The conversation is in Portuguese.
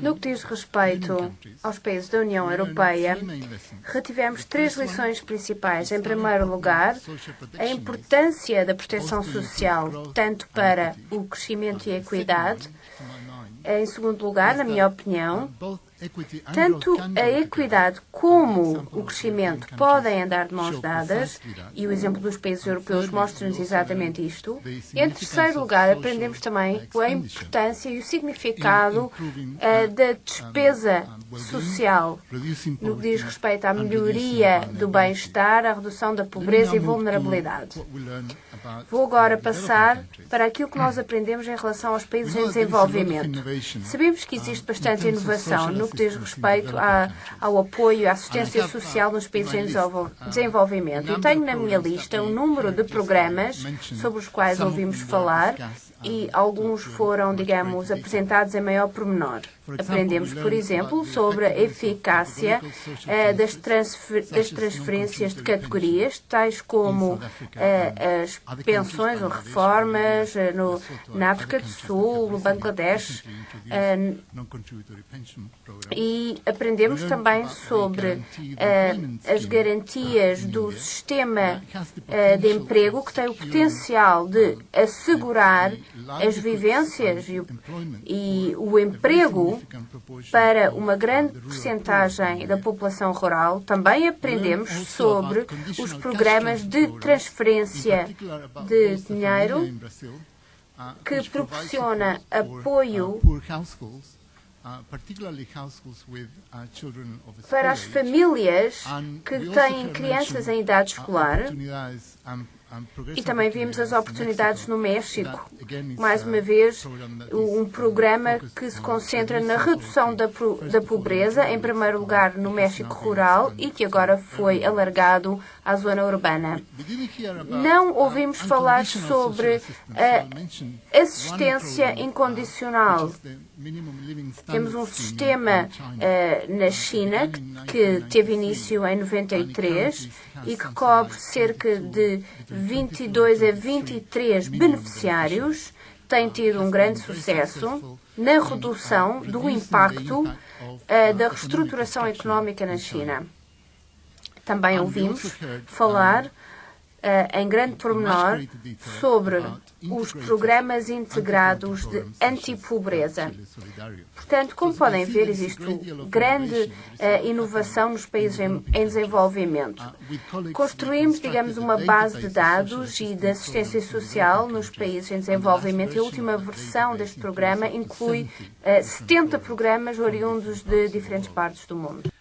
No que diz respeito aos países da União Europeia, retivemos 3 lições principais. Em primeiro lugar, a importância da proteção social, tanto para o crescimento e a equidade. Em segundo lugar, na minha opinião, tanto a equidade como o crescimento podem andar de mãos dadas, e o exemplo dos países europeus mostra-nos exatamente isto. E, em terceiro lugar, aprendemos também a importância e o significado da despesa social, no que diz respeito à melhoria do bem-estar, à redução da pobreza e vulnerabilidade. Vou agora passar para aquilo que nós aprendemos em relação aos países em desenvolvimento. Sabemos que existe bastante inovação no que diz respeito ao apoio e à assistência social nos países em desenvolvimento. Eu tenho na minha lista um número de programas sobre os quais ouvimos falar e alguns foram, digamos, apresentados em maior pormenor. Aprendemos, por exemplo, sobre a eficácia das transferências de categorias, tais como as pensões ou reformas na África do Sul, no Bangladesh. E aprendemos também sobre as garantias do sistema de emprego, que tem o potencial de assegurar as vivências e o emprego para uma grande percentagem da população rural. Também aprendemos sobre os programas de transferência de dinheiro que proporciona apoio para as famílias que têm crianças em idade escolar. E também vimos as oportunidades no México. Mais uma vez, um programa que se concentra na redução da pobreza, em primeiro lugar no México rural, e que agora foi alargado à zona urbana. Não ouvimos falar sobre a assistência incondicional. Temos um sistema na China que teve início em 93 e que cobre cerca de 22 a 23 beneficiários. Tem tido um grande sucesso na redução do impacto da reestruturação económica na China. Também ouvimos falar em grande pormenor sobre os programas integrados de antipobreza. Portanto, como podem ver, existe grande inovação nos países em desenvolvimento. Construímos, digamos, uma base de dados e de assistência social nos países em desenvolvimento, e a última versão deste programa inclui 70 programas oriundos de diferentes partes do mundo.